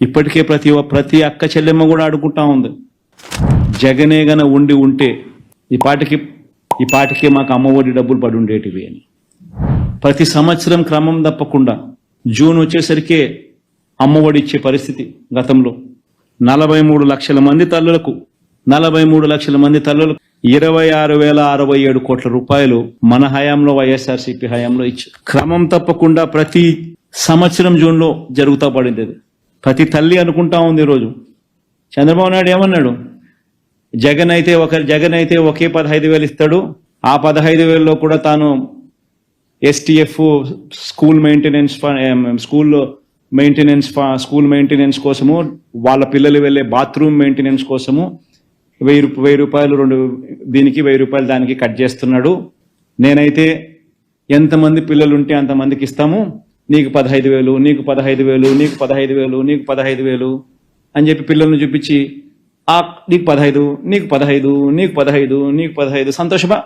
ఇప్పటికే ప్రతి అక్క చెల్లెమ్మ కూడా అడుగుతా ఉంది, జగనే గన ఉంటే ఈ పాటికి మాకు అమ్మఒడి డబ్బులు పడి ఉండేటివి అని. ప్రతి సంవత్సరం క్రమం తప్పకుండా జూన్ వచ్చేసరికి అమ్మఒడి ఇచ్చే పరిస్థితి. గతంలో 43 లక్షల మంది తల్లులకు 26,067 కోట్ల రూపాయలు మన హయాంలో వైఎస్ఆర్సీపీ హయాంలో ఇచ్చారు. క్రమం తప్పకుండా ప్రతి సంవత్సరం జూన్లో జరుగుతూ పడింది. ప్రతి తల్లి అనుకుంటా ఉంది. ఈరోజు చంద్రబాబు నాయుడు ఏమన్నాడు, జగన్ అయితే ఒకే 15,000 ఇస్తాడు, ఆ 15,000లో కూడా తాను ఎస్టీఎఫ్ స్కూల్ మెయింటెనెన్స్ కోసము, వాళ్ళ పిల్లలు వెళ్ళే బాత్రూమ్ మెయింటెనెన్స్ కోసము 1,000 రూపాయలు దీనికి 1,000 రూపాయలు దానికి కట్ చేస్తున్నాడు. నేనైతే ఎంతమంది పిల్లలు ఉంటే అంతమందికి ఇస్తాము, నీకు 15,000, నీకు 15,000, నీకు 15,000, నీకు 15,000 అని చెప్పి పిల్లల్ని చూపించి నీకు 15, నీకు 15, నీకు 15, నీకు 15 సంతోషమా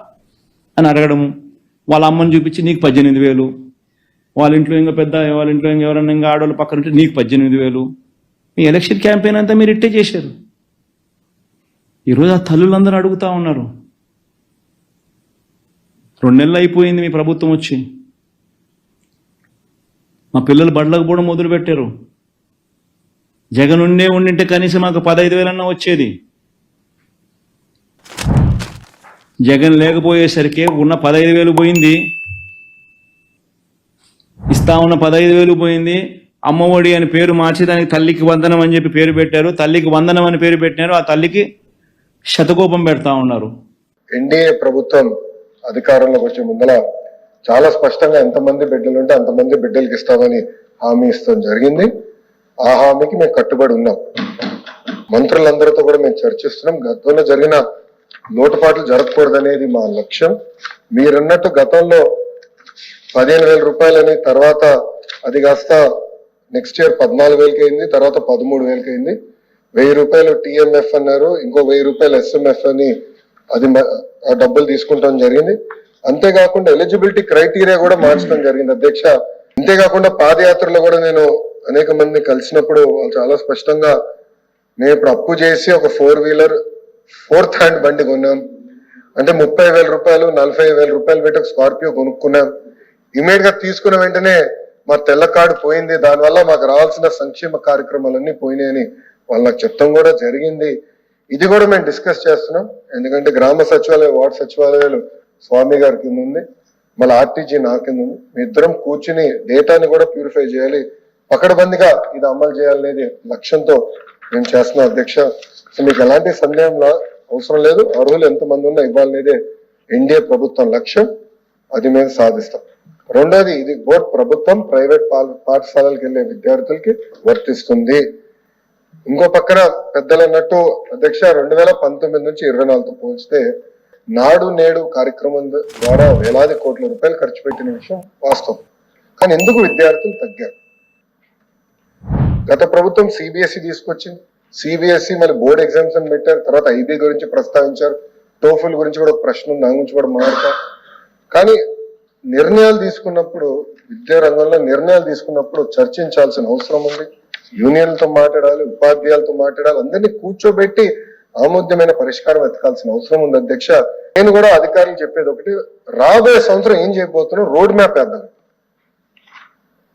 అని అడగడము. వాళ్ళ అమ్మని చూపించి నీకు 18,000, వాళ్ళ ఇంట్లో ఎవరన్నా ఇంకా ఆడవాళ్ళు పక్కన ఉంటే నీకు 18,000. మీ ఎలక్షన్ క్యాంపెయిన్ అంతా మీరు ఇట్టే చేశారు. ఈరోజు ఆ తల్లులందరూ అడుగుతా ఉన్నారు. 2 నెలలు అయిపోయింది మీ ప్రభుత్వం వచ్చి, మా పిల్లలు బడులకు కూడా మొదలు పెట్టారు. జగన్ ఉండింటే కనీసం మాకు 15,000 అన్నా వచ్చేది. జగన్ లేకపోయేసరికి ఉన్న 15,000 పోయింది, ఇస్తా ఉన్న 15,000 పోయింది. అమ్మఒడి అని పేరు మార్చి దానికి తల్లికి వందనం అని చెప్పి పేరు పెట్టారు. తల్లికి వందనం అని పేరు పెట్టినారు, ఆ తల్లికి శతకోపం పెడతా ఉన్నారు. ఎన్డీఏ ప్రభుత్వం అధికారంలోకి వచ్చే ముందల చాలా స్పష్టంగా ఎంతమంది బిడ్డలు ఉంటే అంతమంది బిడ్డలకి ఇస్తామని హామీ ఇస్తాం జరిగింది. ఆ హామీకి మేము కట్టుబడి ఉన్నాం. మంత్రులందరితో కూడా మేము చర్చిస్తున్నాం. గతంలో జరిగిన లోటుపాట్లు జరగకూడదనేది మా లక్ష్యం. మీరన్నట్టు గతంలో 15,000 రూపాయలని, తర్వాత అది కాస్త నెక్స్ట్ ఇయర్ 14,000కి అయింది, తర్వాత 13,000కి అయింది. 1,000 రూపాయలు టీఎంఎఫ్ అన్నారు, ఇంకో 1,000 రూపాయలు ఎస్ఎంఎఫ్ అని అది ఆ డబ్బులు తీసుకుంటాం జరిగింది. అంతేకాకుండా ఎలిజిబిలిటీ క్రైటీరియా కూడా మార్చడం జరిగింది అధ్యక్ష. అంతేకాకుండా పాదయాత్రలో కూడా నేను అనేక మందిని కలిసినప్పుడు వాళ్ళు చాలా స్పష్టంగా, మేము ఇప్పుడు అప్పు చేసి ఒక 4-వీలర్ 4th హ్యాండ్ బండి కొన్నాం అంటే 30,000 రూపాయలు 40,000 రూపాయలు పెట్టి ఒక స్కార్పియో కొనుక్కున్నాం. ఇమీడియట్ గా తీసుకున్న వెంటనే మా తెల్ల కార్డు పోయింది, దానివల్ల మాకు రావాల్సిన సంక్షేమ కార్యక్రమాలన్నీ పోయినాయని వాళ్ళు నాకు చెప్తాం కూడా జరిగింది. ఇది కూడా మేము డిస్కస్ చేస్తున్నాం. ఎందుకంటే గ్రామ సచివాలయం, వార్డు సచివాలయాలు స్వామి గారి కింద ఉంది, మళ్ళీ ఆర్టీజీ నా కింద ఉంది. మీ ఇద్దరం కూర్చుని డేటాని కూడా ప్యూరిఫై చేయాలి, పకడ్బందీగా ఇది అమలు చేయాలనేది లక్ష్యంతో మేము చేస్తున్నాం అధ్యక్ష. మీకు ఎలాంటి సందేహంలో అవసరం లేదు. అర్హులు ఎంతమంది ఉన్నా ఇవ్వాలనేదే ఎన్డీఏ ప్రభుత్వం లక్ష్యం, అది మేము సాధిస్తాం. రెండోది, ఇది బోర్డు ప్రభుత్వం ప్రైవేట్ పాఠశాలలకు వెళ్లే విద్యార్థులకి వర్తిస్తుంది. ఇంకో పక్కన పెద్దలు అన్నట్టు అధ్యక్ష, 2019 నుంచి 24తో పోల్చితే నాడు నేడు కార్యక్రమం ద్వారా వేలాది కోట్ల రూపాయలు ఖర్చు పెట్టిన విషయం వాస్తవం. కానీ ఎందుకు విద్యార్థులు తగ్గారు? గత ప్రభుత్వం సిబిఎస్ఈ తీసుకొచ్చింది, సిబిఎస్ఈ మళ్ళీ బోర్డ్ ఎగ్జామ్స్ అని పెట్టారు, తర్వాత ఐబీ గురించి ప్రస్తావించారు, టోఫుల్ గురించి కూడా ఒక ప్రశ్న ఉంది, దాని గురించి కూడా మాట్లాడతారు. కానీ నిర్ణయాలు తీసుకున్నప్పుడు, విద్యా రంగంలో నిర్ణయాలు తీసుకున్నప్పుడు చర్చించాల్సిన అవసరం ఉంది. యూనియన్లతో మాట్లాడాలి, ఉపాధ్యాయులతో మాట్లాడాలి, అందరినీ కూర్చోబెట్టి ఆమోద్యమైన పరిష్కారం వెతకాల్సిన అవసరం ఉంది అధ్యక్ష. నేను కూడా అధికారులు చెప్పేది ఒకటి, రాబోయే సంవత్సరం ఏం చేయబోతున్నాం రోడ్ మ్యాప్ వేద్దాం,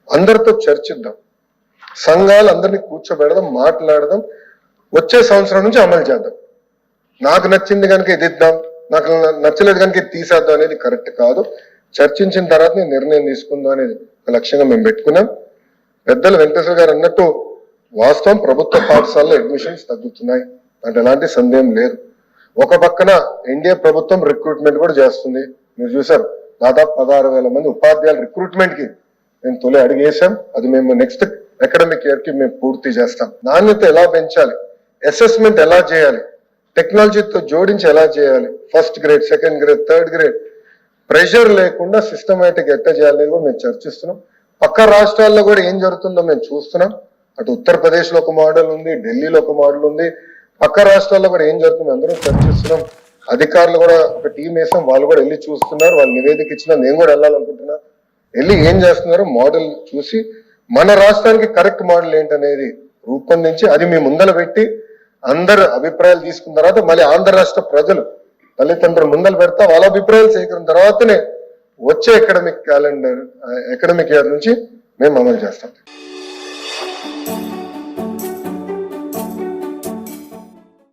అందరితో చర్చిద్దాం, సంఘాలు అందరినీ కూర్చోబెడదాం, మాట్లాడదాం, వచ్చే సంవత్సరం నుంచి అమలు చేద్దాం. నాకు నచ్చింది కనుక ఇది ఇద్దాం, నాకు నచ్చలేదు కనుక ఇది తీసేద్దాం అనేది కరెక్ట్ కాదు. చర్చించిన తర్వాత నేను నిర్ణయం తీసుకుందాం అనేది ఒక లక్ష్యంగా మేము పెట్టుకున్నాం. పెద్దలు వెంకటేశ్వర గారు అన్నట్టు వాస్తవం, ప్రభుత్వ పాఠశాలలో అడ్మిషన్స్ తగ్గుతున్నాయి అంటే ఎలాంటి సందేహం లేదు. ఒక పక్కన ఎన్డీఏ ప్రభుత్వం రిక్రూట్మెంట్ కూడా చేస్తుంది. మీరు చూసారు, దాదాపు 16,000 మంది ఉపాధ్యాయుల రిక్రూట్మెంట్ కి మేము తొలి అడిగేసాం. అది మేము నెక్స్ట్ అకాడమిక్ ఇయర్ కి మేము పూర్తి చేస్తాం. నాణ్యత ఎలా పెంచాలి, అసెస్మెంట్ ఎలా చేయాలి, టెక్నాలజీతో జోడించి ఎలా చేయాలి, first grade, second grade, third grade pressure లేకుండా సిస్టమేటిక్ ఎట్లా చేయాలని కూడా మేము చర్చిస్తున్నాం. పక్క రాష్ట్రాల్లో కూడా ఏం జరుగుతుందో మేము చూస్తున్నాం. అటు ఉత్తరప్రదేశ్ లో ఒక మోడల్ ఉంది, ఢిల్లీలో ఒక మోడల్ ఉంది, పక్క రాష్ట్రాల్లో కూడా ఏం జరుగుతుందో అందరం చర్చిస్తున్నాం. అధికారులు కూడా ఒక టీం వేసాం, వాళ్ళు కూడా వెళ్ళి చూస్తున్నారు. వాళ్ళు నివేదిక ఇచ్చినా నేను కూడా వెళ్ళాలనుకుంటున్నా. వెళ్ళి ఏం చేస్తున్నారో మోడల్ చూసి మన రాష్ట్రానికి కరెక్ట్ మోడల్ ఏంటనేది రూపొందించి అది మీ ముందర పెట్టి అందరు అభిప్రాయాలు తీసుకున్న తర్వాత మళ్ళీ ఆంధ్ర రాష్ట్ర ప్రజలు తల్లిదండ్రులు ముందర పెడతా వాళ్ళ అభిప్రాయాలు సేకరించిన తర్వాతనే వచ్చే అకాడమిక్ ఇయర్ నుంచి మేము అమలు చేస్తాం.